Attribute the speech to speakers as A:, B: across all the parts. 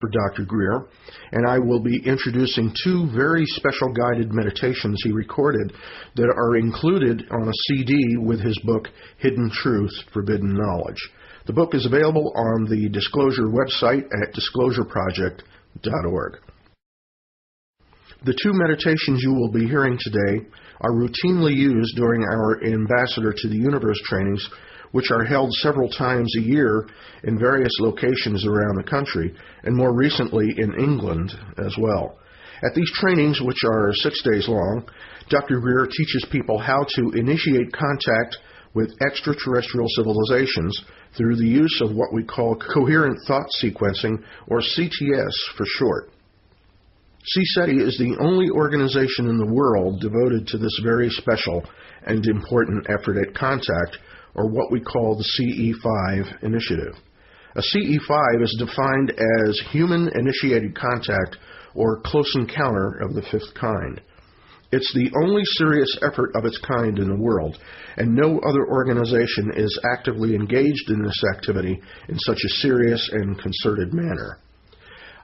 A: for Dr. Greer, and I will be introducing two very special guided meditations he recorded that are included on a CD with his book, Hidden Truths, Forbidden Knowledge. The book is available on the Disclosure website at disclosureproject.org. The two meditations you will be hearing today are routinely used during our Ambassador to the Universe trainings, which are held several times a year in various locations around the country, and more recently in England as well. At these trainings, which are 6 days long, Dr. Greer teaches people how to initiate contact with extraterrestrial civilizations through the use of what we call coherent thought sequencing, or CTS for short. CSETI is the only organization in the world devoted to this very special and important effort at contact, or what we call the CE5 initiative. A CE5 is defined as human-initiated contact, or close encounter of the fifth kind. It's the only serious effort of its kind in the world, and no other organization is actively engaged in this activity in such a serious and concerted manner.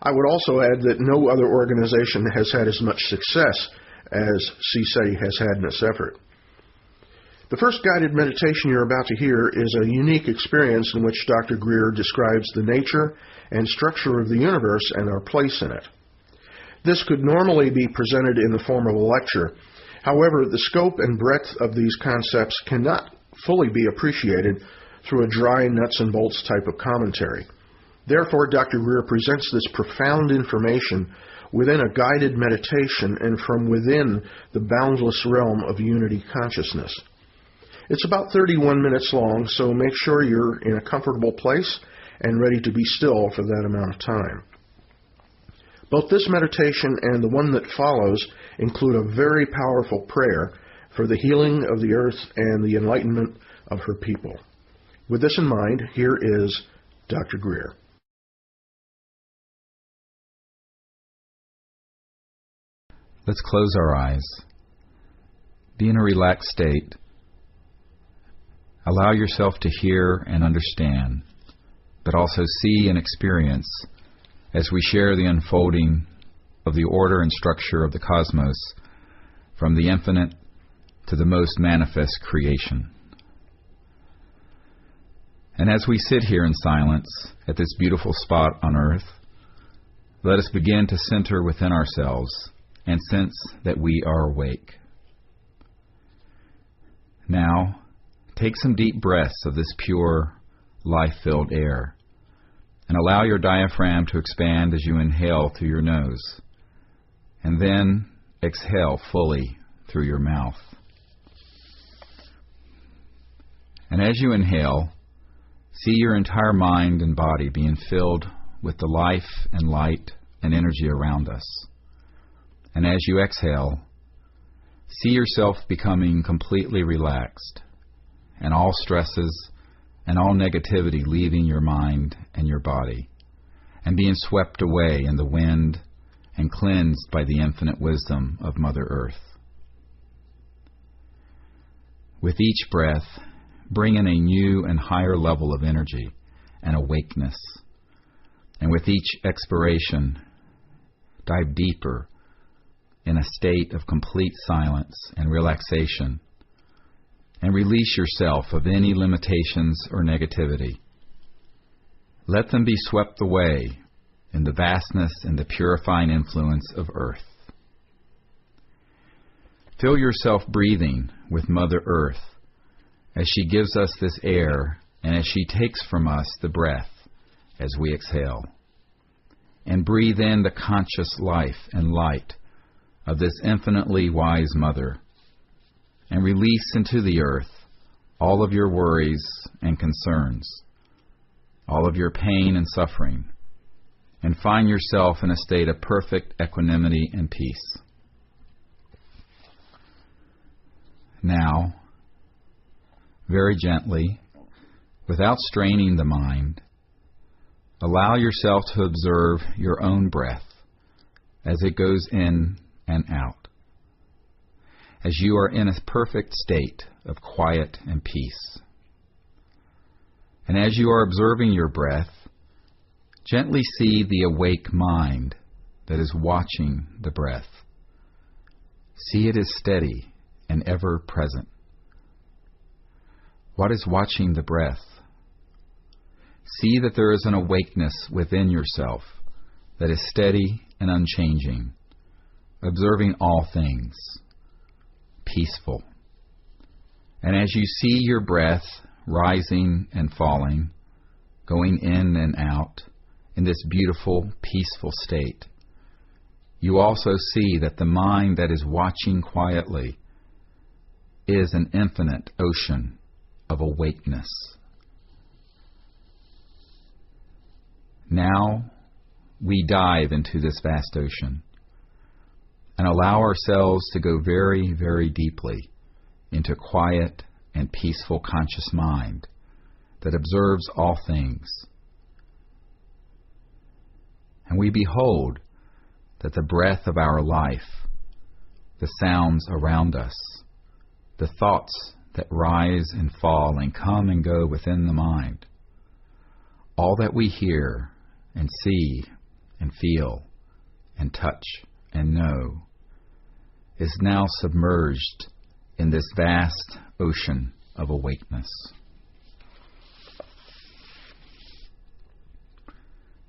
A: I would also add that no other organization has had as much success as CSETI has had in this effort. The first guided meditation you're about to hear is a unique experience in which Dr. Greer describes the nature and structure of the universe and our place in it. This could normally be presented in the form of a lecture. However, the scope and breadth of these concepts cannot fully be appreciated through a dry nuts and bolts type of commentary. Therefore, Dr. Greer presents this profound information within a guided meditation and from within the boundless realm of unity consciousness. It's about 31 minutes long, so make sure you're in a comfortable place and ready to be still for that amount of time. Both this meditation and the one that follows include a very powerful prayer for the healing of the earth and the enlightenment of her people. With this in mind, here is Dr. Greer.
B: Let's close our eyes. Be in a relaxed state. Allow yourself to hear and understand, but also see and experience as we share the unfolding of the order and structure of the cosmos from the infinite to the most manifest creation. And as we sit here in silence at this beautiful spot on earth, let us begin to center within ourselves and sense that we are awake. Now, take some deep breaths of this pure, life-filled air, and allow your diaphragm to expand as you inhale through your nose, and then exhale fully through your mouth. And as you inhale, see your entire mind and body being filled with the life and light and energy around us. And as you exhale, see yourself becoming completely relaxed, and all stresses and all negativity leaving your mind and your body, and being swept away in the wind and cleansed by the infinite wisdom of Mother Earth. With each breath, bring in a new and higher level of energy and awakeness, and with each expiration, dive deeper in a state of complete silence and relaxation, and release yourself of any limitations or negativity. Let them be swept away in the vastness and the purifying influence of Earth. Feel yourself breathing with Mother Earth as she gives us this air and as she takes from us the breath as we exhale. And breathe in the conscious life and light of this infinitely wise Mother, and release into the earth all of your worries and concerns, all of your pain and suffering, and find yourself in a state of perfect equanimity and peace. Now, very gently, without straining the mind, allow yourself to observe your own breath as it goes in and out, as you are in a perfect state of quiet and peace. And as you are observing your breath, Gently see the awake mind that is watching the breath. See it as steady and ever present. What is watching the breath? See that there is an awakeness within yourself that is steady and unchanging, observing all things, peaceful. And as you see your breath rising and falling, going in and out in this beautiful, peaceful state, you also see that the mind that is watching quietly is an infinite ocean of awakeness. Now we dive into this vast ocean and allow ourselves to go very, very deeply into quiet and peaceful conscious mind that observes all things. And we behold that the breath of our life, the sounds around us, the thoughts that rise and fall and come and go within the mind, all that we hear and see and feel and touch and know is now submerged in this vast ocean of awakeness.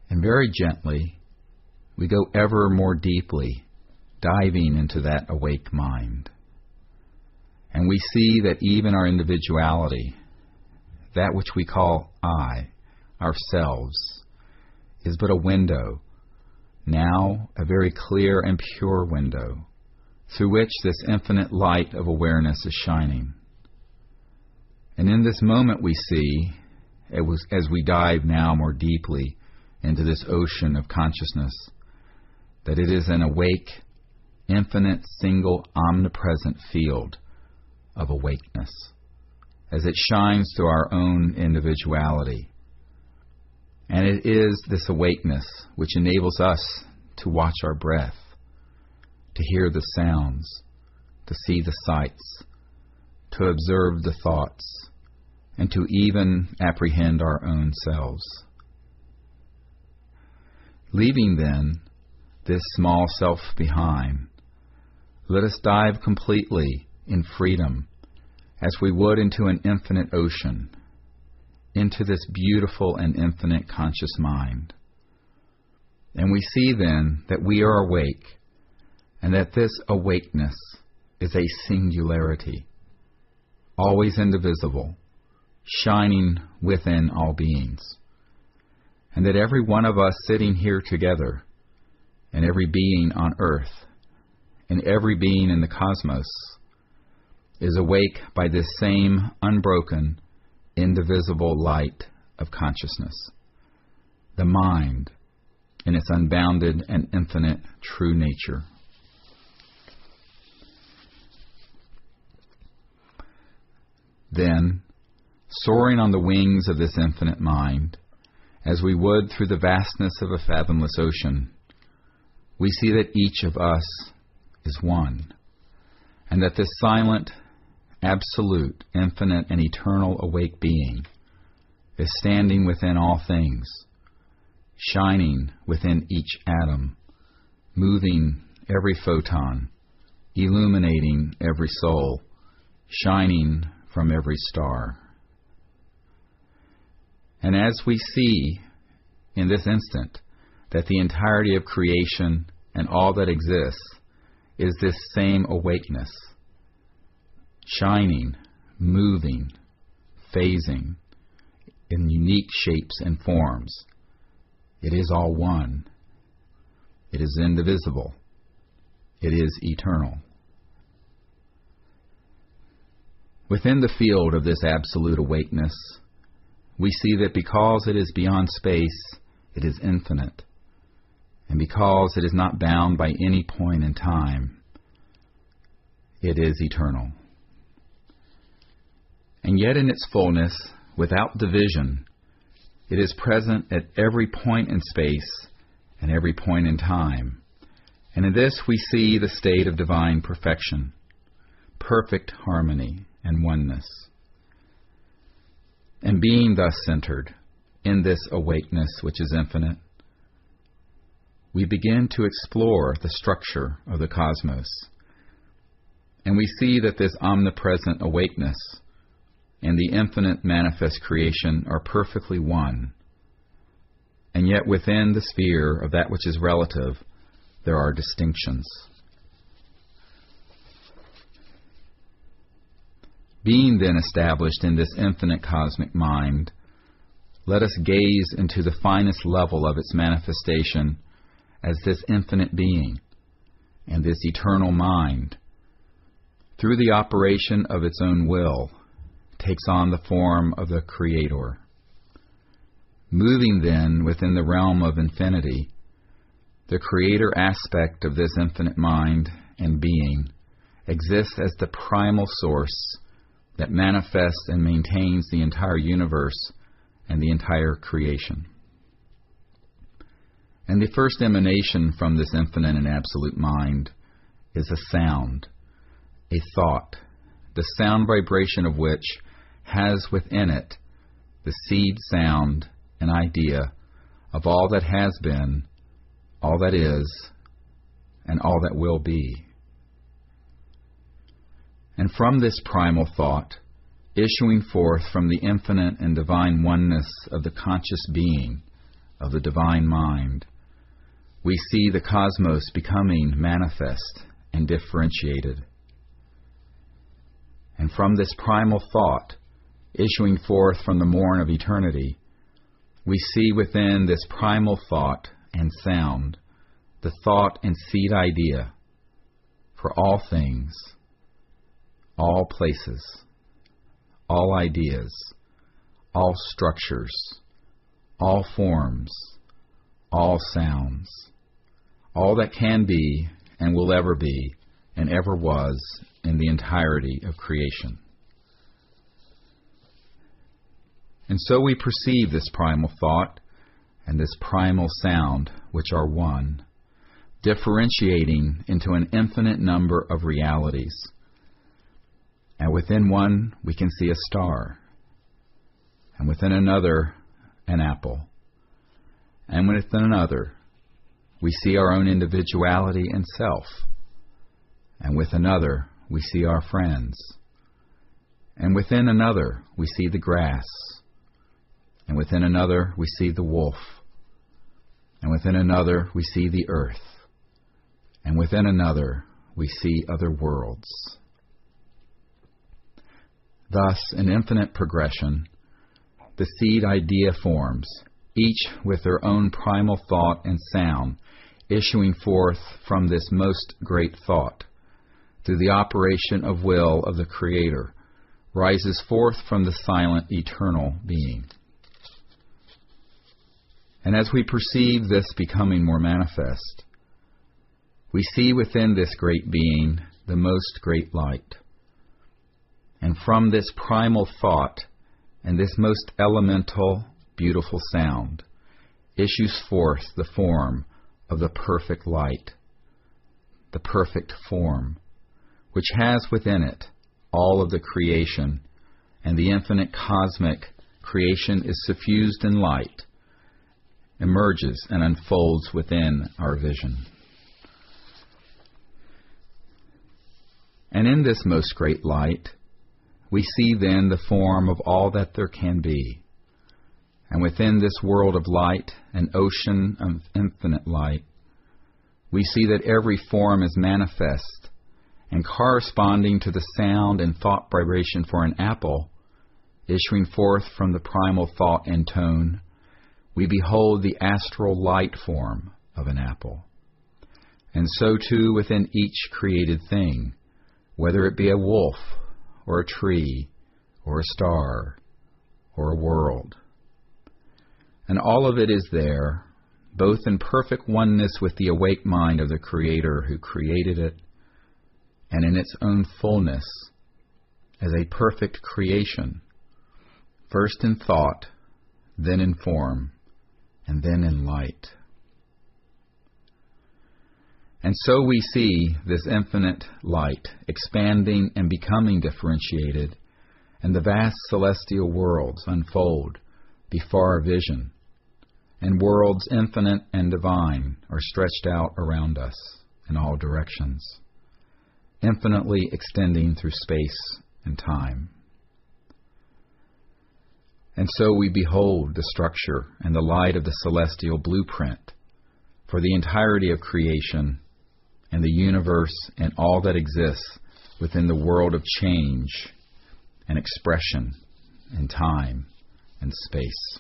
B: And very gently, we go ever more deeply, diving into that awake mind. And we see that even our individuality, that which we call I, ourselves, is but a window, now a very clear and pure window, through which this infinite light of awareness is shining. And in this moment we see, as we dive now more deeply into this ocean of consciousness, that it is an awake, infinite, single, omnipresent field of awakeness, as it shines through our own individuality. And it is this awakeness which enables us to watch our breath, to hear the sounds, to see the sights, to observe the thoughts, and to even apprehend our own selves. Leaving then this small self behind, let us dive completely in freedom as we would into an infinite ocean, into this beautiful and infinite conscious mind. And we see then that we are awake, and that this awakeness is a singularity, always indivisible, shining within all beings. And that every one of us sitting here together, and every being on earth, and every being in the cosmos, is awake by this same unbroken, indivisible light of consciousness, the mind in its unbounded and infinite true nature. Then, soaring on the wings of this infinite mind, as we would through the vastness of a fathomless ocean, we see that each of us is one, and that this silent, absolute, infinite, and eternal awake being is standing within all things, shining within each atom, moving every photon, illuminating every soul, shining from every star. And as we see in this instant that the entirety of creation and all that exists is this same awakeness, shining, moving, phasing in unique shapes and forms, it is all one. It is indivisible. It is eternal. Within the field of this absolute awakeness, we see that because it is beyond space, it is infinite. And because it is not bound by any point in time, it is eternal. And yet in its fullness, without division, it is present at every point in space and every point in time. And in this we see the state of divine perfection, perfect harmony and oneness. And being thus centered in this awakeness which is infinite, we begin to explore the structure of the cosmos. And we see that this omnipresent awakeness and the infinite manifest creation are perfectly one. And yet within the sphere of that which is relative, there are distinctions. Being then established in this infinite cosmic mind, let us gaze into the finest level of its manifestation as this infinite being and this eternal mind, through the operation of its own will, takes on the form of the Creator. Moving then within the realm of infinity, the Creator aspect of this infinite mind and being exists as the primal source that manifests and maintains the entire universe and the entire creation. And the first emanation from this infinite and absolute mind is a sound, a thought, the sound vibration of which has within it the seed sound and idea of all that has been, all that is, and all that will be. And from this primal thought, issuing forth from the infinite and divine oneness of the conscious being, of the divine mind, we see the cosmos becoming manifest and differentiated. And from this primal thought, issuing forth from the morn of eternity, we see within this primal thought and sound the thought and seed idea for all things, all places, all ideas, all structures, all forms, all sounds, all that can be and will ever be and ever was in the entirety of creation. And so we perceive this primal thought and this primal sound, which are one, differentiating into an infinite number of realities. And within one, we can see a star, and within another, an apple, and within another, we see our own individuality and self, and with another, we see our friends, and within another, we see the grass, and within another, we see the wolf, and within another, we see the earth, and within another, we see other worlds. Thus, in infinite progression, the seed idea forms, each with their own primal thought and sound, issuing forth from this most great thought, through the operation of will of the Creator, rises forth from the silent eternal being. And as we perceive this becoming more manifest, we see within this great being the most great light. And from this primal thought and this most elemental, beautiful sound issues forth the form of the perfect light, the perfect form, which has within it all of the creation, and the infinite cosmic creation is suffused in light, emerges and unfolds within our vision. And in this most great light, we see then the form of all that there can be. And within this world of light, an ocean of infinite light, we see that every form is manifest, and corresponding to the sound and thought vibration for an apple, issuing forth from the primal thought and tone, we behold the astral light form of an apple. And so too within each created thing, whether it be a wolf, or a tree, or a star, or a world. And all of it is there, both in perfect oneness with the awake mind of the Creator who created it, and in its own fullness, as a perfect creation, first in thought, then in form, and then in light. And so we see this infinite light expanding and becoming differentiated, and the vast celestial worlds unfold before our vision, and worlds infinite and divine are stretched out around us in all directions, infinitely extending through space and time. And so we behold the structure and the light of the celestial blueprint for the entirety of creation and the universe and all that exists within the world of change and expression and time and space.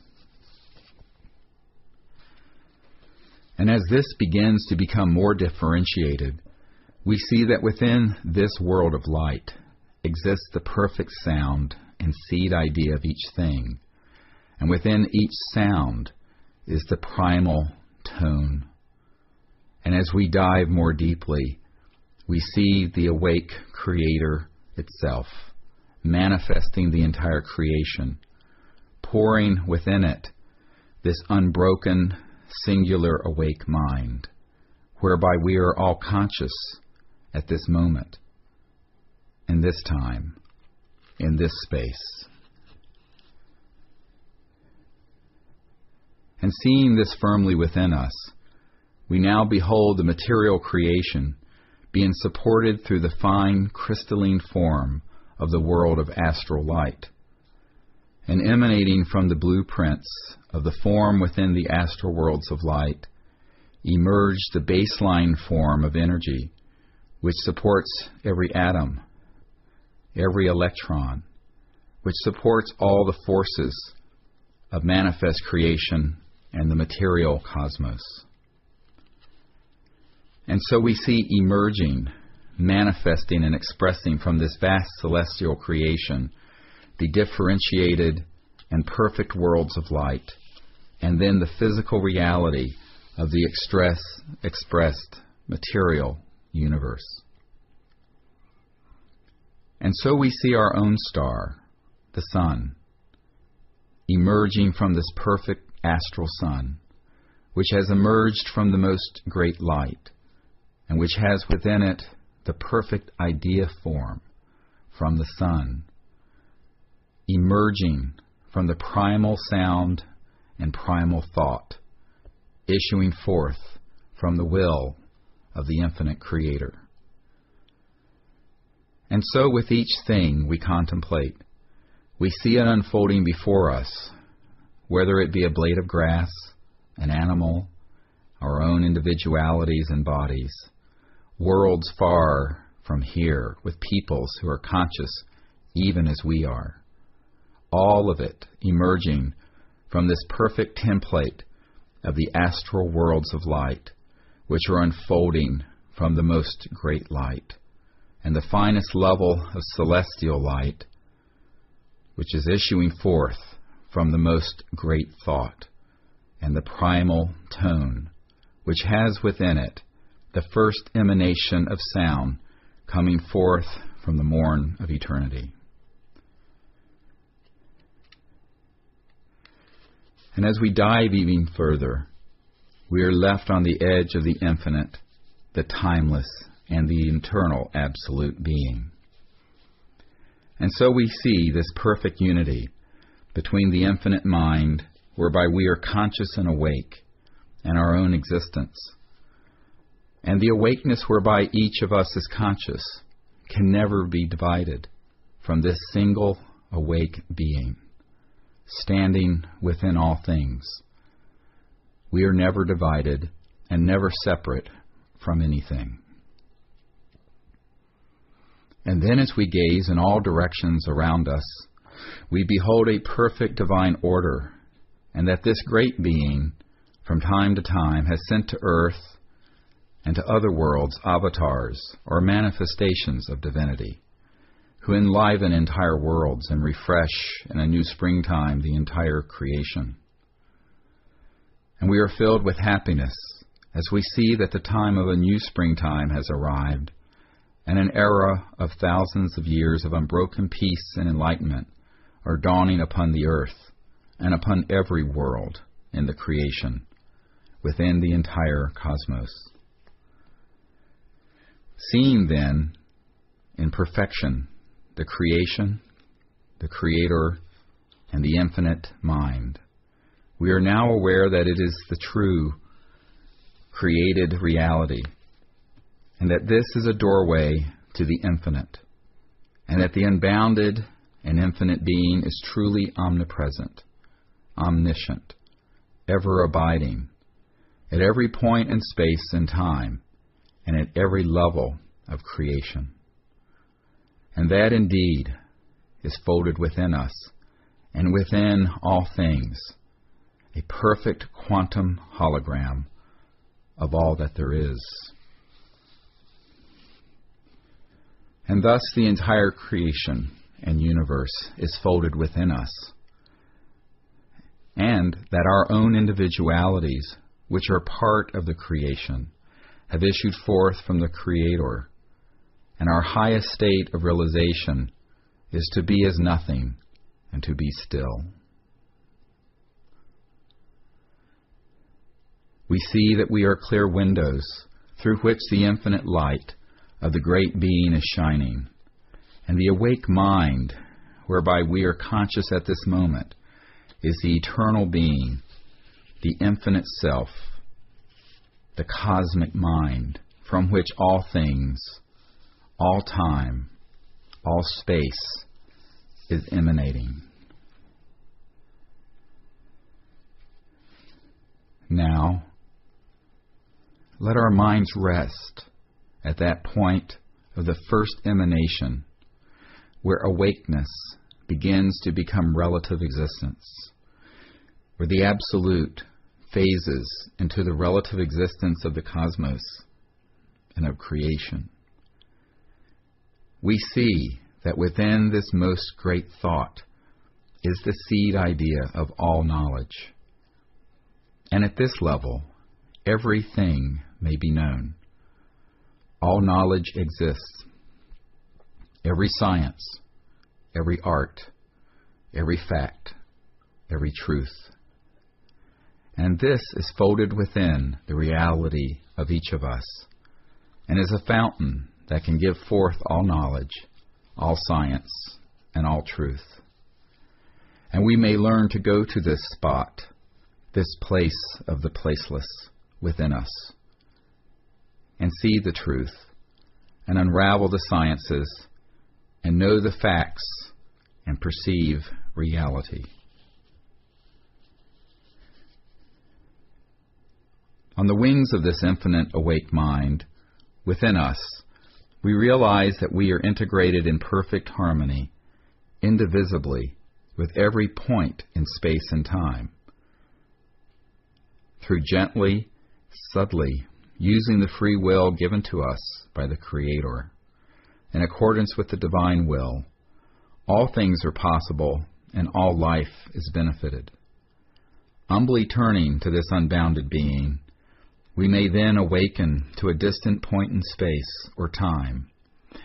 B: And as this begins to become more differentiated, we see that within this world of light exists the perfect sound and seed idea of each thing, and within each sound is the primal tone. And as we dive more deeply, we see the awake Creator itself, manifesting the entire creation, pouring within it this unbroken, singular awake mind, whereby we are all conscious at this moment, in this time, in this space. And seeing this firmly within us, we now behold the material creation being supported through the fine crystalline form of the world of astral light, and emanating from the blueprints of the form within the astral worlds of light, emerge the baseline form of energy, which supports every atom, every electron, which supports all the forces of manifest creation and the material cosmos. And so we see emerging, manifesting and expressing from this vast celestial creation the differentiated and perfect worlds of light, and then the physical reality of the expressed material universe. And so we see our own star, the sun, emerging from this perfect astral sun, which has emerged from the most great light, and which has within it the perfect idea form from the sun, emerging from the primal sound and primal thought, issuing forth from the will of the infinite Creator. And so with each thing we contemplate, we see it unfolding before us, whether it be a blade of grass, an animal, our own individualities and bodies, worlds far from here with peoples who are conscious even as we are. All of it emerging from this perfect template of the astral worlds of light, which are unfolding from the most great light, and the finest level of celestial light, which is issuing forth from the most great thought, and the primal tone, which has within it the first emanation of sound coming forth from the morn of eternity. And as we dive even further, we are left on the edge of the infinite, the timeless, and the eternal absolute being. And so we see this perfect unity between the infinite mind, whereby we are conscious and awake, and our own existence, and the awakeness whereby each of us is conscious can never be divided from this single awake being, standing within all things. We are never divided and never separate from anything. And then as we gaze in all directions around us, we behold a perfect divine order, and that this great being from time to time has sent to earth and to other worlds avatars or manifestations of divinity, who enliven entire worlds and refresh in a new springtime the entire creation. And we are filled with happiness as we see that the time of a new springtime has arrived, and an era of thousands of years of unbroken peace and enlightenment are dawning upon the earth and upon every world in the creation, within the entire cosmos. Seeing then, in perfection, the creation, the Creator, and the infinite mind, we are now aware that it is the true, created reality, and that this is a doorway to the infinite, and that the unbounded and infinite being is truly omnipresent, omniscient, ever abiding, at every point in space and time, and at every level of creation. And that indeed is folded within us, and within all things, a perfect quantum hologram of all that there is. And thus the entire creation and universe is folded within us, and that our own individualities, which are part of the creation, have issued forth from the Creator, and our highest state of realization is to be as nothing and to be still. We see that we are clear windows through which the infinite light of the great being is shining, and the awake mind, whereby we are conscious at this moment, is the eternal being, the infinite self, the cosmic mind, from which all things, all time, all space is emanating. Now, let our minds rest at that point of the first emanation, where awakeness begins to become relative existence, where the absolute phases into the relative existence of the cosmos and of creation. We see that within this most great thought is the seed idea of all knowledge. And at this level, everything may be known. All knowledge exists. Every science, every art, every fact, every truth. And this is folded within the reality of each of us, and is a fountain that can give forth all knowledge, all science, and all truth. And we may learn to go to this spot, this place of the placeless within us, and see the truth, and unravel the sciences, and know the facts, and perceive reality. On the wings of this infinite awake mind within us, we realize that we are integrated in perfect harmony, indivisibly, with every point in space and time. Through gently, subtly, using the free will given to us by the Creator, in accordance with the divine will, all things are possible and all life is benefited. Humbly turning to this unbounded being, we may then awaken to a distant point in space or time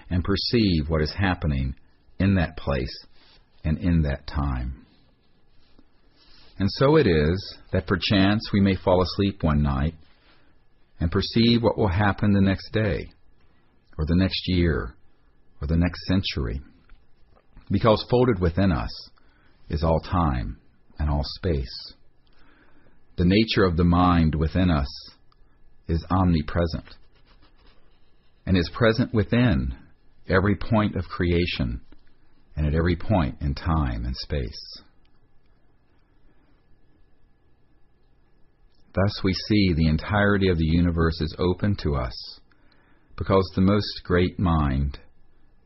B: and perceive what is happening in that place and in that time. And so it is that perchance we may fall asleep one night and perceive what will happen the next day, or the next year, or the next century, because folded within us is all time and all space. The nature of the mind within us is omnipresent, and is present within every point of creation and at every point in time and space. Thus we see the entirety of the universe is open to us, because the most great mind,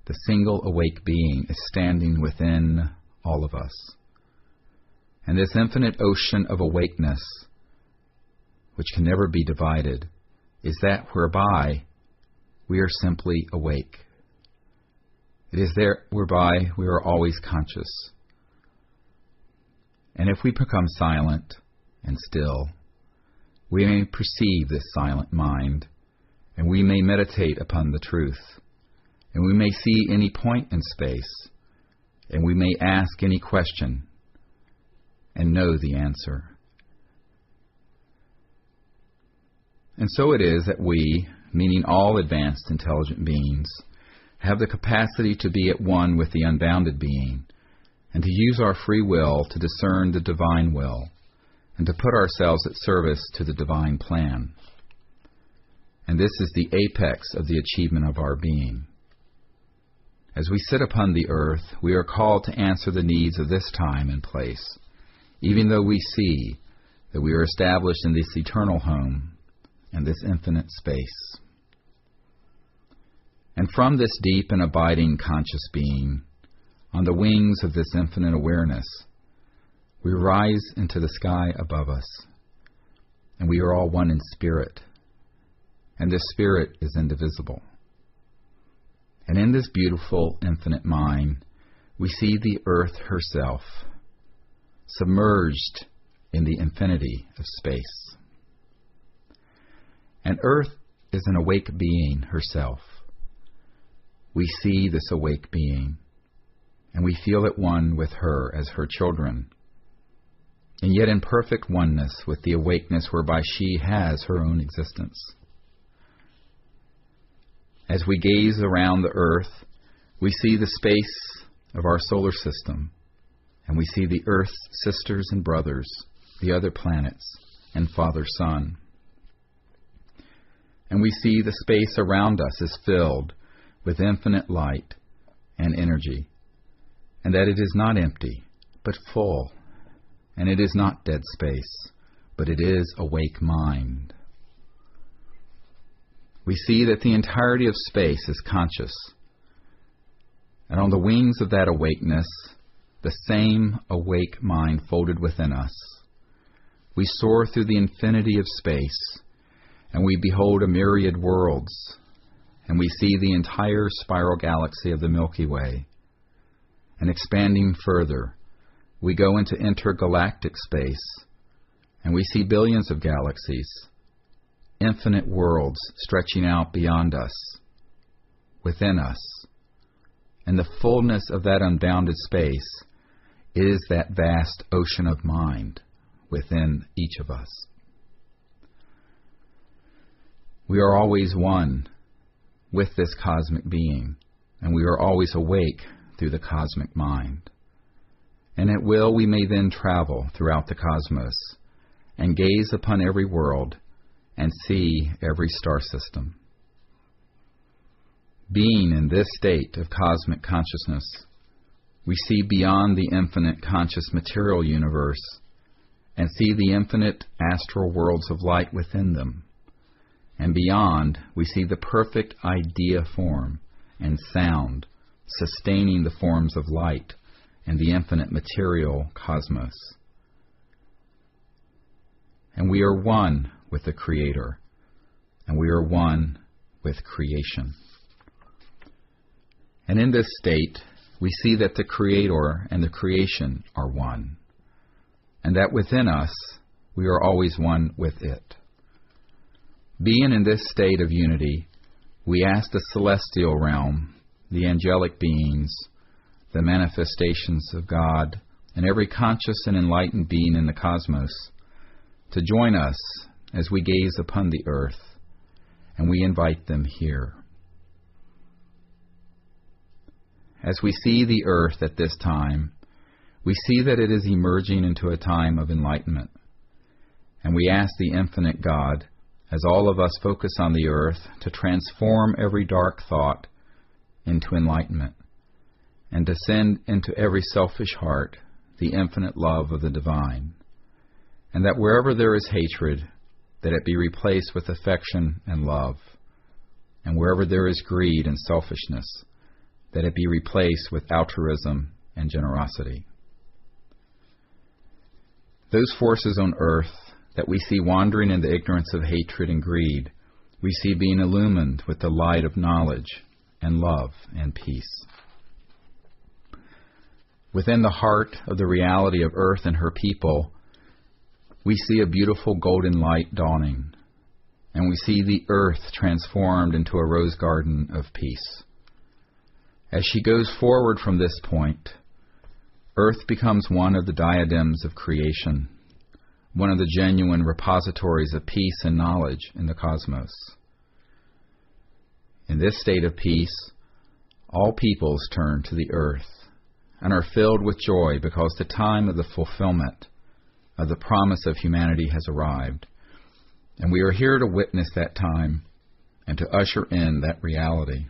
B: the single awake being, is standing within all of us. And this infinite ocean of awakeness, which can never be divided, is that whereby we are simply awake. It is there whereby we are always conscious. And if we become silent and still, we may perceive this silent mind, and we may meditate upon the truth, and we may see any point in space, and we may ask any question, and know the answer. And so it is that we, meaning all advanced intelligent beings, have the capacity to be at one with the unbounded being, and to use our free will to discern the divine will, and to put ourselves at service to the divine plan. And this is the apex of the achievement of our being. As we sit upon the earth, we are called to answer the needs of this time and place, even though we see that we are established in this eternal home and this infinite space. And from this deep and abiding conscious being, on the wings of this infinite awareness, we rise into the sky above us, and we are all one in spirit, and this spirit is indivisible. And in this beautiful infinite mind, we see the earth herself, submerged in the infinity of space. And earth is an awake being herself. We see this awake being, and we feel at one with her as her children, and yet in perfect oneness with the awakeness whereby she has her own existence. As we gaze around the earth, we see the space of our solar system, and we see the earth's sisters and brothers, the other planets, and Father Sun. And we see the space around us is filled with infinite light and energy, and that it is not empty, but full, and it is not dead space, but it is awake mind. We see that the entirety of space is conscious, and on the wings of that awakeness, the same awake mind folded within us, we soar through the infinity of space, and we behold a myriad worlds, and we see the entire spiral galaxy of the Milky Way. And expanding further, we go into intergalactic space, and we see billions of galaxies, infinite worlds stretching out beyond us, within us. And the fullness of that unbounded space is that vast ocean of mind within each of us. We are always one with this cosmic being, and we are always awake through the cosmic mind. And at will we may then travel throughout the cosmos and gaze upon every world and see every star system. Being in this state of cosmic consciousness, we see beyond the infinite conscious material universe and see the infinite astral worlds of light within them. And beyond, we see the perfect idea form and sound sustaining the forms of light and the infinite material cosmos. And we are one with the Creator, and we are one with creation. And in this state, we see that the Creator and the creation are one, and that within us, we are always one with it. Being in this state of unity, we ask the celestial realm, the angelic beings, the manifestations of God, and every conscious and enlightened being in the cosmos, to join us as we gaze upon the earth, and we invite them here. As we see the earth at this time, we see that it is emerging into a time of enlightenment, and we ask the infinite God, as all of us focus on the earth, to transform every dark thought into enlightenment, and to send into every selfish heart the infinite love of the divine, and that wherever there is hatred, that it be replaced with affection and love, and wherever there is greed and selfishness, that it be replaced with altruism and generosity. Those forces on earth that we see wandering in the ignorance of hatred and greed, we see being illumined with the light of knowledge and love and peace. Within the heart of the reality of earth and her people, we see a beautiful golden light dawning, and we see the earth transformed into a rose garden of peace. As she goes forward from this point, earth becomes one of the diadems of creation, one of the genuine repositories of peace and knowledge in the cosmos. In this state of peace, all peoples turn to the earth and are filled with joy because the time of the fulfillment of the promise of humanity has arrived, and we are here to witness that time and to usher in that reality.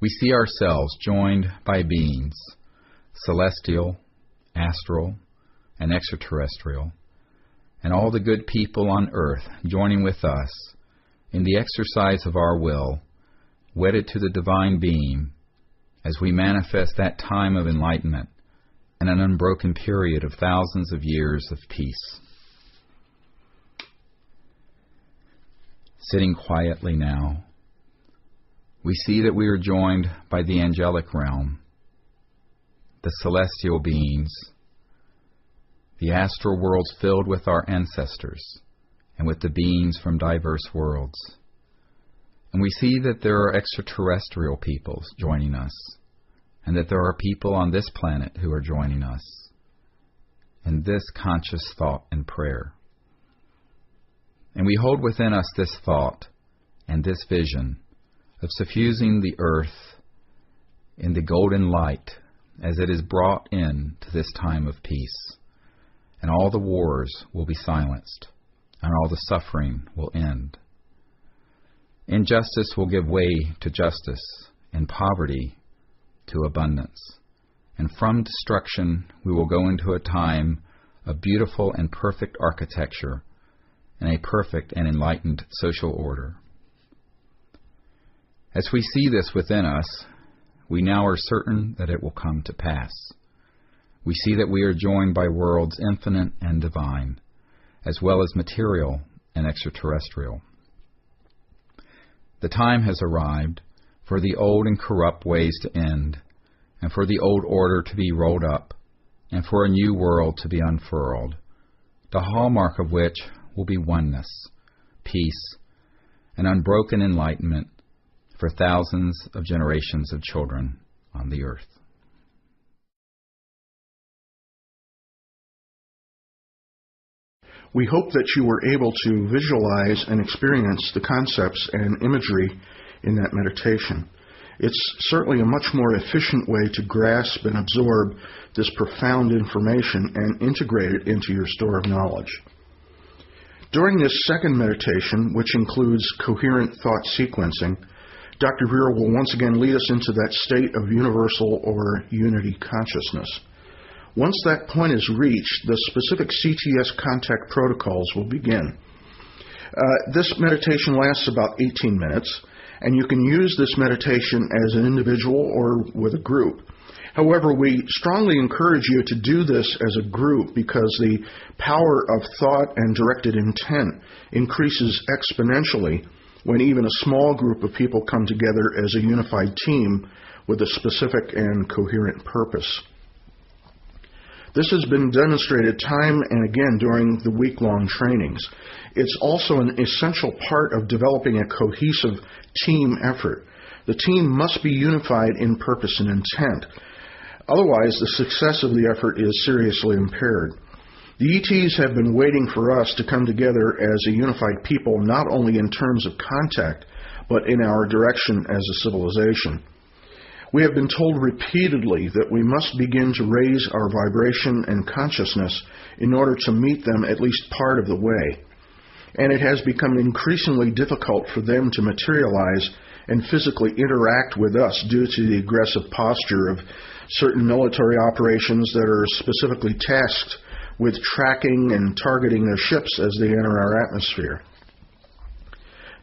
B: We see ourselves joined by beings, celestial, astral, and extraterrestrial, and all the good people on earth joining with us in the exercise of our will, wedded to the divine beam, as we manifest that time of enlightenment and an unbroken period of thousands of years of peace. Sitting quietly now, we see that we are joined by the angelic realm, the celestial beings, the astral worlds filled with our ancestors, and with the beings from diverse worlds. And we see that there are extraterrestrial peoples joining us, and that there are people on this planet who are joining us in this conscious thought and prayer. And we hold within us this thought and this vision of suffusing the earth in the golden light as it is brought in to this time of peace, and all the wars will be silenced, and all the suffering will end. Injustice will give way to justice, and poverty to abundance. And from destruction we will go into a time of beautiful and perfect architecture and a perfect and enlightened social order. As we see this within us, we now are certain that it will come to pass. We see that we are joined by worlds infinite and divine, as well as material and extraterrestrial. The time has arrived for the old and corrupt ways to end, and for the old order to be rolled up, and for a new world to be unfurled, the hallmark of which will be oneness, peace, and unbroken enlightenment for thousands of generations of children on the earth.
A: We hope that you were able to visualize and experience the concepts and imagery in that meditation. It's certainly a much more efficient way to grasp and absorb this profound information and integrate it into your store of knowledge. During this second meditation, which includes coherent thought sequencing, Dr. Greer will once again lead us into that state of universal or unity consciousness. Once that point is reached, the specific CTS contact protocols will begin. This meditation lasts about 18 minutes, and you can use this meditation as an individual or with a group. However, we strongly encourage you to do this as a group because the power of thought and directed intent increases exponentially when even a small group of people come together as a unified team with a specific and coherent purpose. This has been demonstrated time and again during the week-long trainings. It's also an essential part of developing a cohesive team effort. The team must be unified in purpose and intent. Otherwise, the success of the effort is seriously impaired. The ETs have been waiting for us to come together as a unified people, not only in terms of contact, but in our direction as a civilization. We have been told repeatedly that we must begin to raise our vibration and consciousness in order to meet them at least part of the way. And it has become increasingly difficult for them to materialize and physically interact with us due to the aggressive posture of certain military operations that are specifically tasked with tracking and targeting their ships as they enter our atmosphere.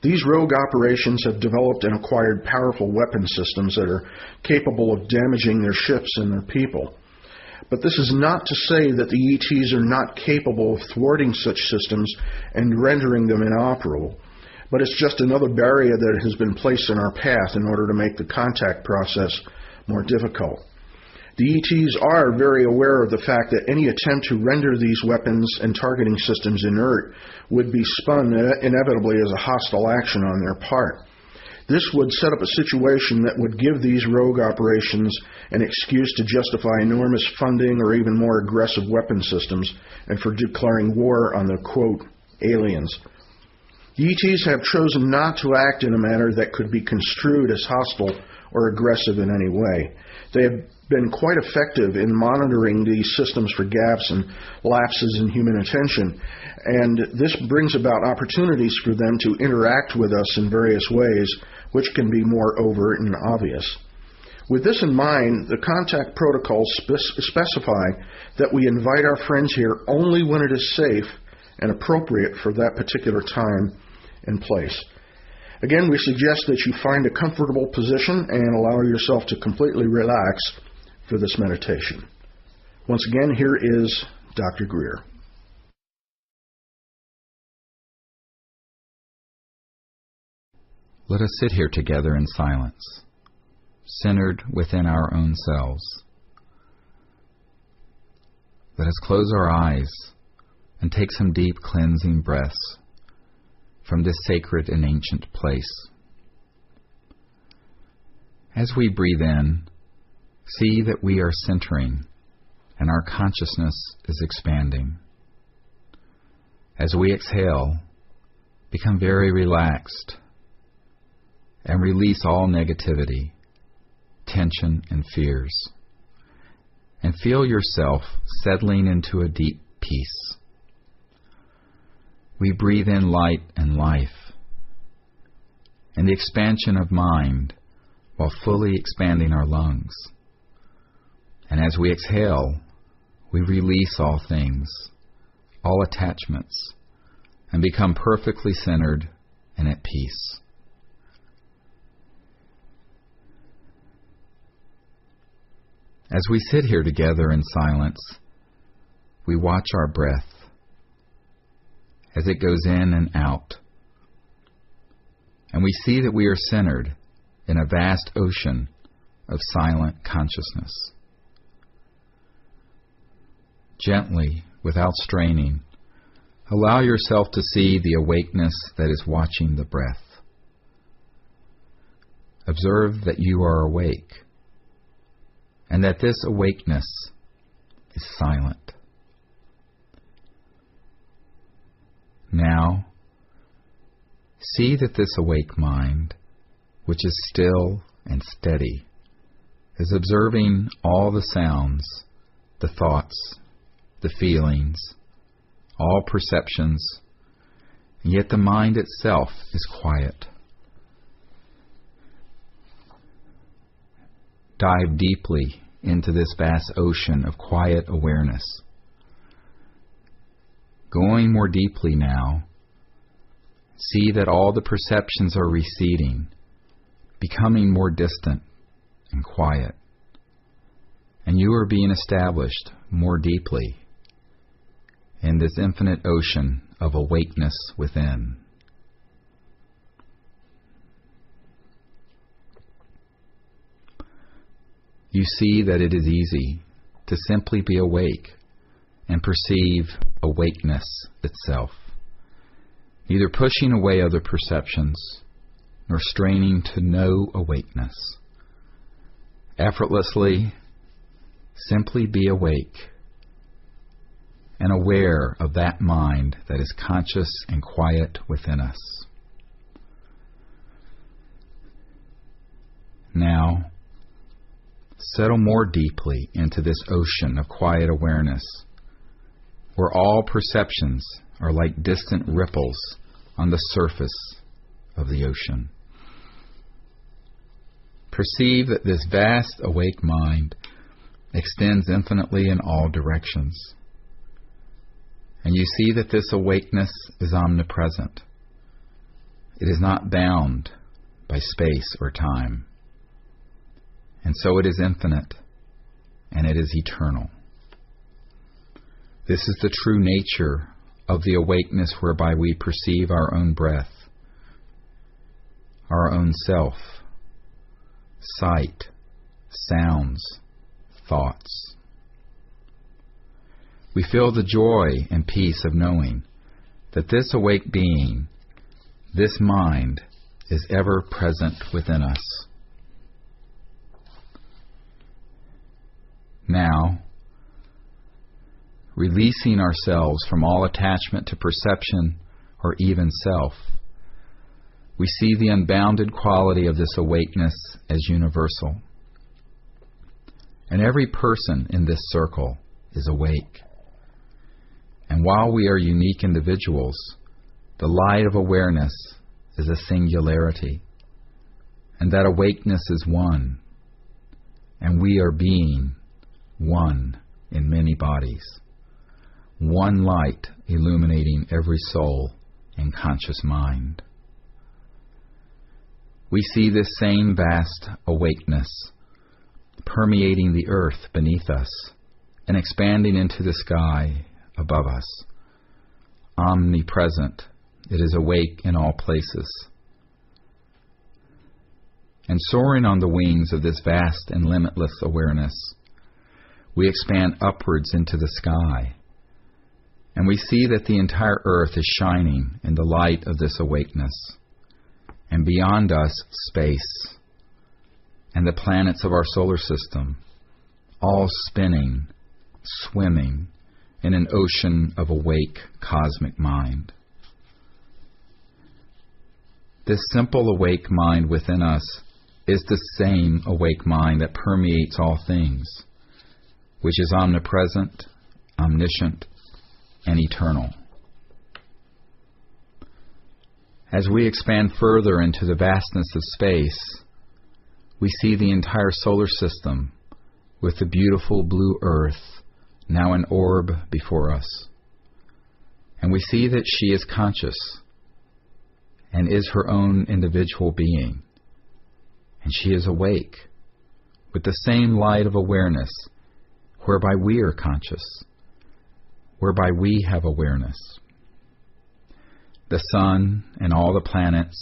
A: These rogue operations have developed and acquired powerful weapon systems that are capable of damaging their ships and their people. But this is not to say that the ETs are not capable of thwarting such systems and rendering them inoperable, but it's just another barrier that has been placed in our path in order to make the contact process more difficult. The ETs are very aware of the fact that any attempt to render these weapons and targeting systems inert would be spun inevitably as a hostile action on their part. This would set up a situation that would give these rogue operations an excuse to justify enormous funding or even more aggressive weapon systems and for declaring war on the, quote, aliens. The ETs have chosen not to act in a manner that could be construed as hostile or aggressive in any way. They have been quite effective in monitoring these systems for gaps and lapses in human attention, and this brings about opportunities for them to interact with us in various ways, which can be more overt and obvious. With this in mind, the contact protocols specify that we invite our friends here only when it is safe and appropriate for that particular time and place. Again, we suggest that you find a comfortable position and allow yourself to completely relax for this meditation. Once again, here is Dr. Greer.
B: Let us sit here together in silence, centered within our own selves. Let us close our eyes and take some deep cleansing breaths from this sacred and ancient place. As we breathe in, see that we are centering and our consciousness is expanding. As we exhale, become very relaxed and release all negativity, tension, and fears, and feel yourself settling into a deep peace. We breathe in light and life, and the expansion of mind while fully expanding our lungs. And as we exhale, we release all things, all attachments, and become perfectly centered and at peace. As we sit here together in silence, we watch our breath as it goes in and out, and we see that we are centered in a vast ocean of silent consciousness. Gently, without straining, allow yourself to see the awakeness that is watching the breath. Observe that you are awake, and that this awakeness is silent. Now, see that this awake mind, which is still and steady, is observing all the sounds, the thoughts, the feelings, all perceptions, and yet the mind itself is quiet. Dive deeply into this vast ocean of quiet awareness. Going more deeply now, see that all the perceptions are receding, becoming more distant and quiet, and you are being established more deeply in this infinite ocean of awakeness within. You see that it is easy to simply be awake and perceive awakeness itself, neither pushing away other perceptions nor straining to know awakeness. Effortlessly, simply be awake and aware of that mind that is conscious and quiet within us. Now, settle more deeply into this ocean of quiet awareness, where all perceptions are like distant ripples on the surface of the ocean. Perceive that this vast awake mind extends infinitely in all directions, and you see that this awakeness is omnipresent. It is not bound by space or time, and so it is infinite, and it is eternal. This is the true nature of the awakeness whereby we perceive our own breath, our own self, sight, sounds, thoughts. We feel the joy and peace of knowing that this awake being, this mind, is ever present within us. Now, releasing ourselves from all attachment to perception or even self, we see the unbounded quality of this awakeness as universal. And every person in this circle is awake. And while we are unique individuals, the light of awareness is a singularity. And that awakeness is one. And we are being one in many bodies. One light illuminating every soul and conscious mind. We see this same vast awakeness permeating the earth beneath us and expanding into the sky above us. Omnipresent, it is awake in all places. And soaring on the wings of this vast and limitless awareness, we expand upwards into the sky, and we see that the entire earth is shining in the light of this awakeness, and beyond us, space, and the planets of our solar system, all spinning, swimming in an ocean of awake cosmic mind. This simple awake mind within us is the same awake mind that permeates all things, which is omnipresent, omniscient, and eternal. As we expand further into the vastness of space, we see the entire solar system with the beautiful blue earth now an orb before us. And we see that she is conscious and is her own individual being. And she is awake with the same light of awareness whereby we are conscious, whereby we have awareness. The sun and all the planets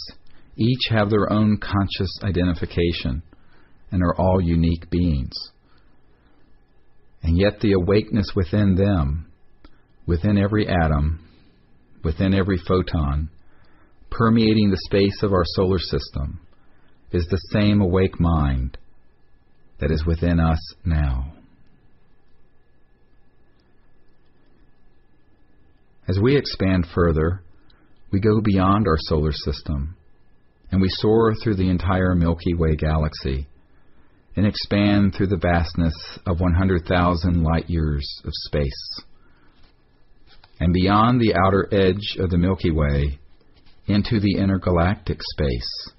B: each have their own conscious identification and are all unique beings. And yet the awakeness within them, within every atom, within every photon, permeating the space of our solar system, is the same awake mind that is within us now. As we expand further, we go beyond our solar system, and we soar through the entire Milky Way galaxy, and expand through the vastness of 100,000 light years of space, and beyond the outer edge of the Milky Way into the intergalactic space,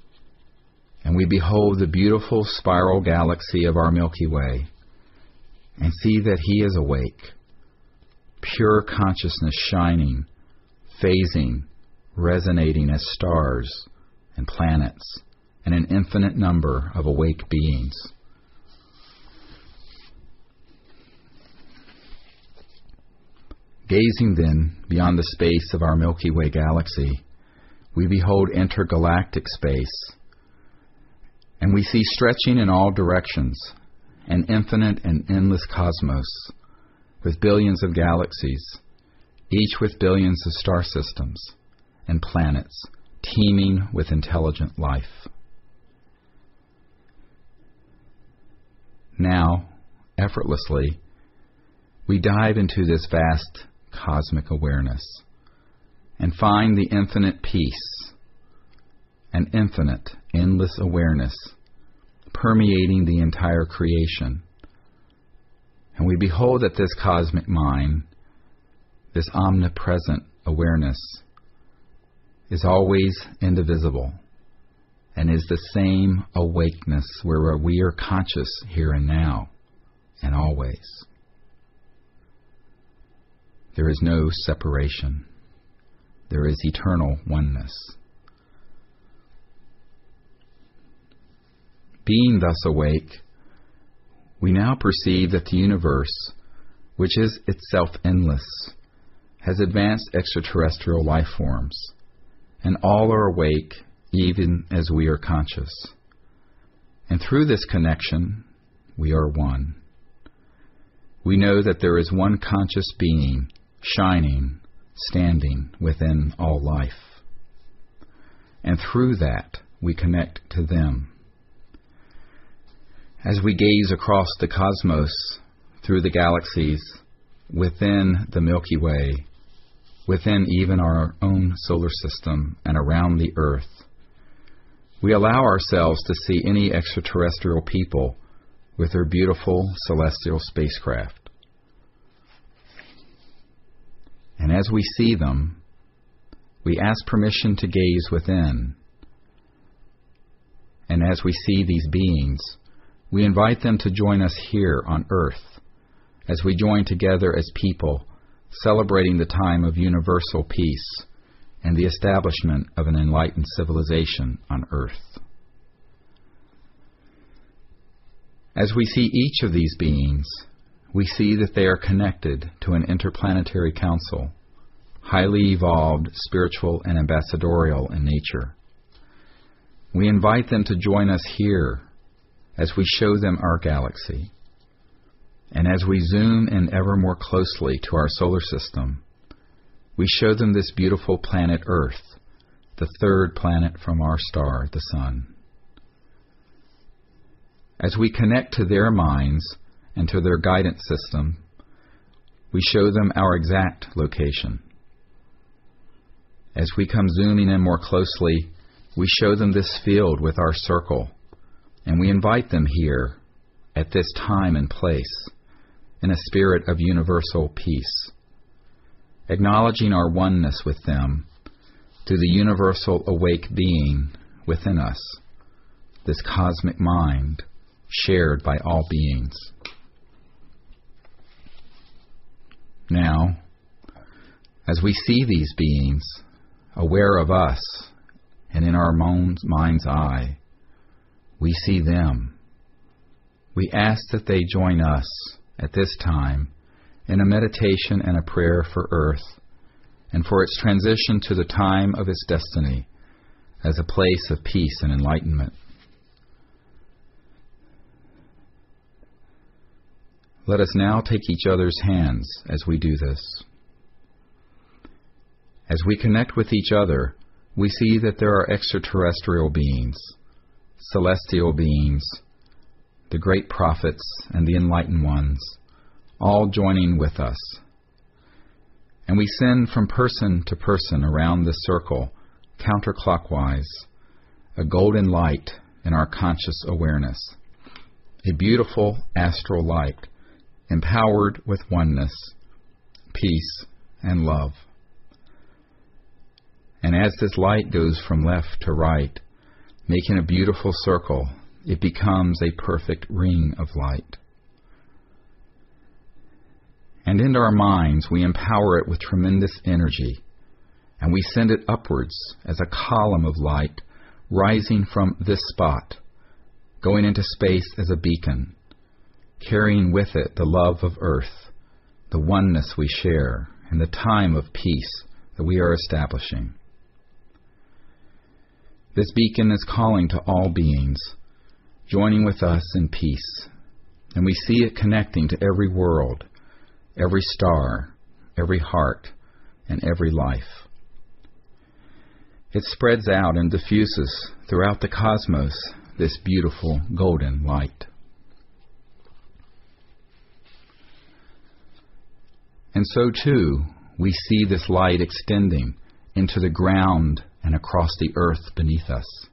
B: and we behold the beautiful spiral galaxy of our Milky Way, and see that he is awake, pure consciousness shining, phasing, resonating as stars and planets, and an infinite number of awake beings. Gazing then beyond the space of our Milky Way galaxy, we behold intergalactic space, and we see stretching in all directions an infinite and endless cosmos with billions of galaxies, each with billions of star systems and planets teeming with intelligent life. Now, effortlessly, we dive into this vast cosmic awareness and find the infinite peace, an infinite, endless awareness permeating the entire creation. And we behold that this cosmic mind, this omnipresent awareness, is always indivisible and is the same awakeness where we are conscious here and now and always. There is no separation. There is eternal oneness. Being thus awake, we now perceive that the universe, which is itself endless, has advanced extraterrestrial life forms, and all are awake even as we are conscious. And through this connection, we are one. We know that there is one conscious being, shining, standing within all life. And through that, we connect to them. As we gaze across the cosmos, through the galaxies, within the Milky Way, within even our own solar system and around the earth, we allow ourselves to see any extraterrestrial people with their beautiful celestial spacecraft. And as we see them, we ask permission to gaze within. And as we see these beings, we invite them to join us here on Earth, as we join together as people, celebrating the time of universal peace and the establishment of an enlightened civilization on Earth. As we see each of these beings, we see that they are connected to an interplanetary council, highly evolved, spiritual, and ambassadorial in nature. We invite them to join us here as we show them our galaxy. And as we zoom in ever more closely to our solar system, we show them this beautiful planet Earth, the third planet from our star, the Sun. As we connect to their minds and to their guidance system, we show them our exact location. As we come zooming in more closely, we show them this field with our circle, and we invite them here, at this time and place, in a spirit of universal peace, acknowledging our oneness with them through the universal awake being within us, this cosmic mind shared by all beings. Now, as we see these beings, aware of us, and in our mind's eye, we see them. We ask that they join us at this time in a meditation and a prayer for Earth and for its transition to the time of its destiny as a place of peace and enlightenment. Let us now take each other's hands as we do this. As we connect with each other, we see that there are extraterrestrial beings, celestial beings, the great prophets and the enlightened ones, all joining with us. And we send from person to person around the circle, counterclockwise, a golden light in our conscious awareness, a beautiful astral light, empowered with oneness, peace, and love. And as this light goes from left to right, making a beautiful circle, it becomes a perfect ring of light. And in our minds, we empower it with tremendous energy, and we send it upwards as a column of light rising from this spot, going into space as a beacon, carrying with it the love of Earth, the oneness we share, and the time of peace that we are establishing. This beacon is calling to all beings, joining with us in peace, and we see it connecting to every world, every star, every heart, and every life. It spreads out and diffuses throughout the cosmos this beautiful golden light. And so too, we see this light extending into the ground and across the earth beneath us.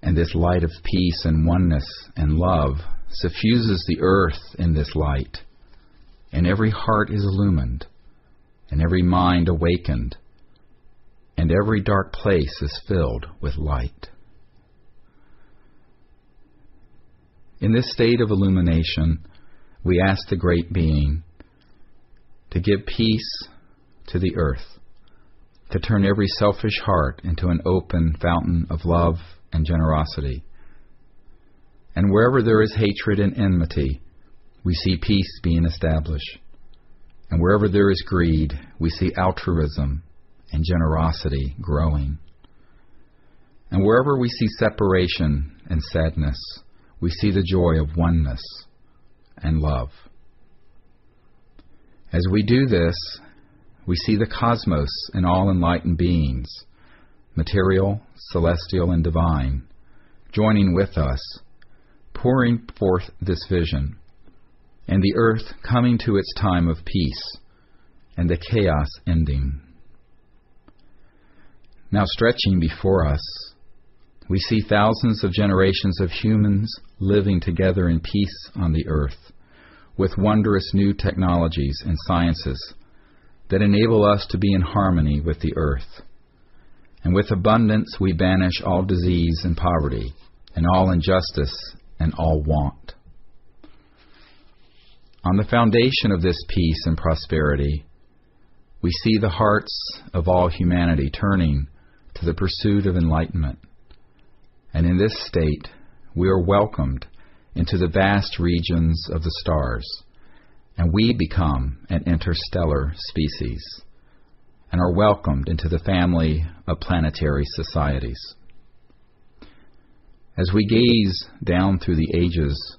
B: And this light of peace and oneness and love suffuses the earth in this light, and every heart is illumined, and every mind awakened, and every dark place is filled with light. In this state of illumination, we ask the Great Being to give peace to the earth, to turn every selfish heart into an open fountain of love and generosity. And wherever there is hatred and enmity, we see peace being established. And wherever there is greed, we see altruism and generosity growing. And wherever we see separation and sadness, we see the joy of oneness and love. As we do this, we see the cosmos and all enlightened beings, material, celestial, and divine, joining with us, pouring forth this vision, and the earth coming to its time of peace, and the chaos ending. Now stretching before us We see thousands of generations of humans living together in peace on the earth, with wondrous new technologies and sciences that enable us to be in harmony with the earth. And with abundance we banish all disease and poverty, and all injustice and all want. On the foundation of this peace and prosperity, we see the hearts of all humanity turning to the pursuit of enlightenment. And in this state, we are welcomed into the vast regions of the stars, and we become an interstellar species, and are welcomed into the family of planetary societies. As we gaze down through the ages,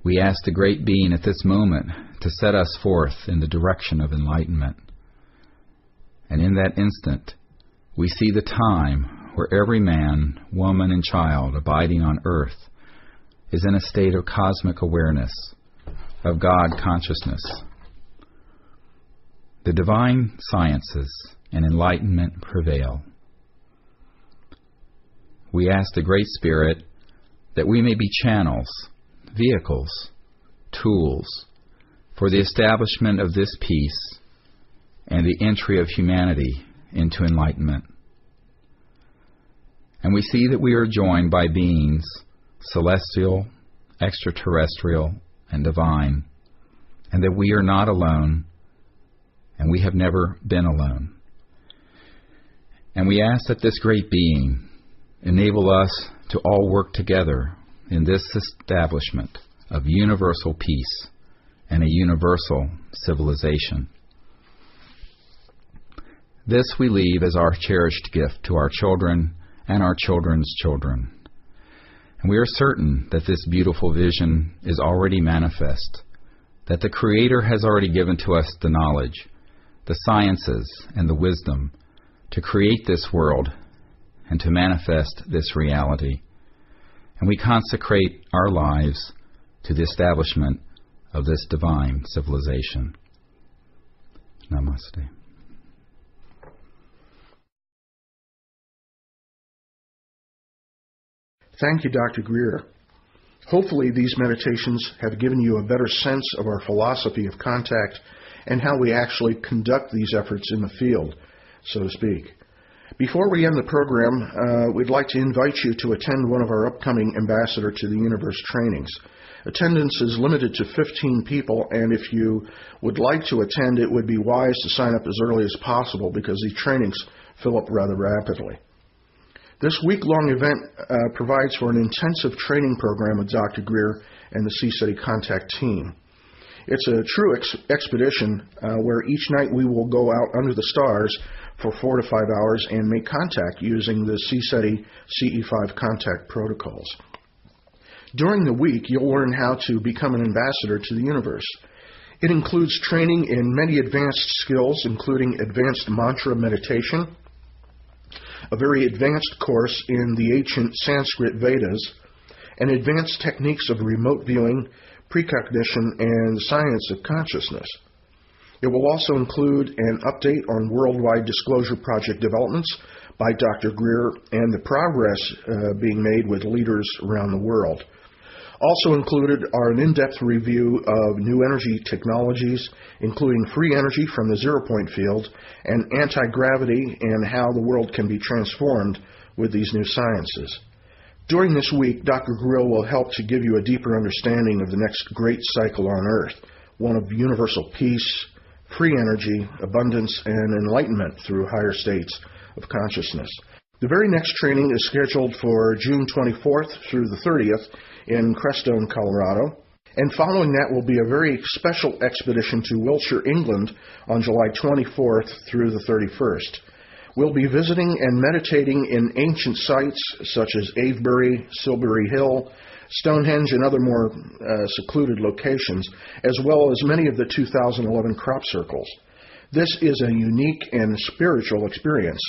B: we ask the Great Being at this moment to set us forth in the direction of enlightenment. And in that instant, we see the time where every man, woman, and child abiding on earth is in a state of cosmic awareness, of God consciousness. The divine sciences and enlightenment prevail. We ask the Great Spirit that we may be channels, vehicles, tools for the establishment of this peace and the entry of humanity into enlightenment. And we see that we are joined by beings, celestial, extraterrestrial, and divine, and that we are not alone, and we have never been alone. And we ask that this Great Being enable us to all work together in this establishment of universal peace and a universal civilization. This we leave as our cherished gift to our children and our children's children. And we are certain that this beautiful vision is already manifest, that the Creator has already given to us the knowledge, the sciences, and the wisdom to create this world and to manifest this reality. And we consecrate our lives to the establishment of this divine civilization. Namaste.
A: Thank you, Dr. Greer. Hopefully these meditations have given you a better sense of our philosophy of contact and how we actually conduct these efforts in the field, so to speak. Before we end the program, we'd like to invite you to attend one of our upcoming Ambassador to the Universe trainings. Attendance is limited to 15 people, and if you would like to attend, it would be wise to sign up as early as possible because these trainings fill up rather rapidly. This week-long event provides for an intensive training program with Dr. Greer and the C-SETI Contact team. It's a true expedition where each night we will go out under the stars for 4 to 5 hours and make contact using the C-SETI CE5 contact protocols. During the week, you'll learn how to become an ambassador to the universe. It includes training in many advanced skills, including advanced mantra meditation, a very advanced course in the ancient Sanskrit Vedas, and advanced techniques of remote viewing, precognition, and science of consciousness. It will also include an update on worldwide disclosure project developments by Dr. Greer and the progress being made with leaders around the world. Also included are an in-depth review of new energy technologies, including free energy from the zero-point field and anti-gravity and how the world can be transformed with these new sciences. During this week, Dr. Greer will help to give you a deeper understanding of the next great cycle on Earth, one of universal peace, free energy, abundance, and enlightenment through higher states of consciousness. The very next training is scheduled for June 24th through the 30th in Crestone, Colorado. And following that will be a very special expedition to Wiltshire, England on July 24th through the 31st. We'll be visiting and meditating in ancient sites such as Avebury, Silbury Hill, Stonehenge, and other more secluded locations, as well as many of the 2011 crop circles. This is a unique and spiritual experience.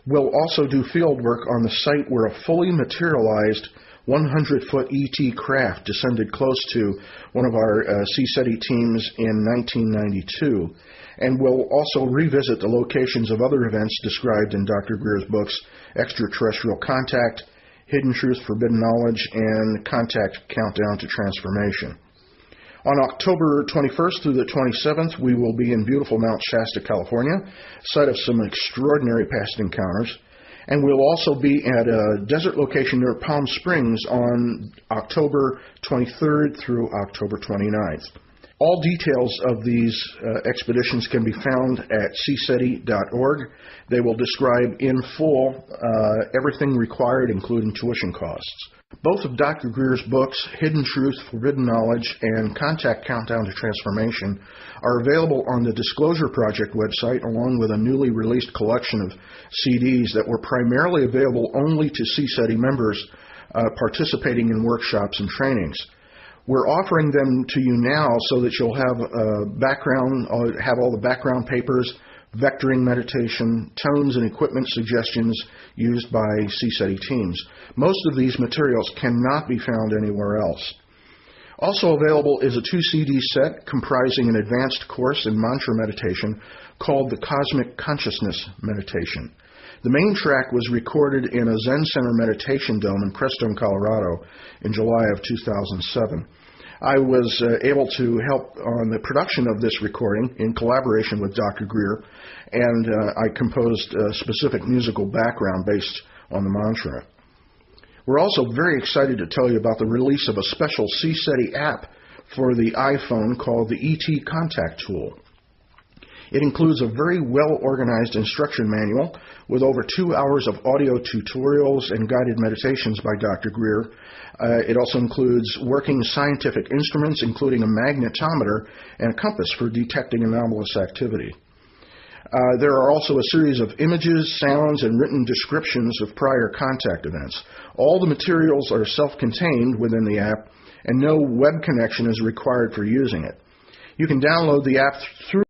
A: We'll also do field work on the site where a fully materialized 100-foot ET craft descended close to one of our C-SETI teams in 1992. And we'll also revisit the locations of other events described in Dr. Greer's books, Extraterrestrial Contact Hidden Truth, Forbidden Knowledge, and Contact Countdown to Transformation. On October 21st through the 27th, we will be in beautiful Mount Shasta, California, site of some extraordinary past encounters. And we'll also be at a desert location near Palm Springs on October 23rd through October 29th. All details of these expeditions can be found at cseti.org. They will describe in full everything required, including tuition costs. Both of Dr. Greer's books, Hidden Truth, Forbidden Knowledge, and Contact Countdown to Transformation, are available on the Disclosure Project website, along with a newly released collection of CDs that were primarily available only to CSETI members participating in workshops and trainings. We're offering them to you now so that you'll have have all the background papers, vectoring meditation, tones and equipment suggestions used by CSETI teams. Most of these materials cannot be found anywhere else. Also available is a 2-CD set comprising an advanced course in mantra meditation called the Cosmic Consciousness Meditation. The main track was recorded in a Zen Center meditation dome in Crestone, Colorado in July of 2007. I was able to help on the production of this recording in collaboration with Dr. Greer, and I composed a specific musical background based on the mantra. We're also very excited to tell you about the release of a special CSETI app for the iPhone called the ET Contact Tool. It includes a very well-organized instruction manual with over 2 hours of audio tutorials and guided meditations by Dr. Greer. It also includes working scientific instruments, including a magnetometer and a compass for detecting anomalous activity. There are also a series of images, sounds, and written descriptions of prior contact events. All the materials are self-contained within the app, and no web connection is required for using it. You can download the app through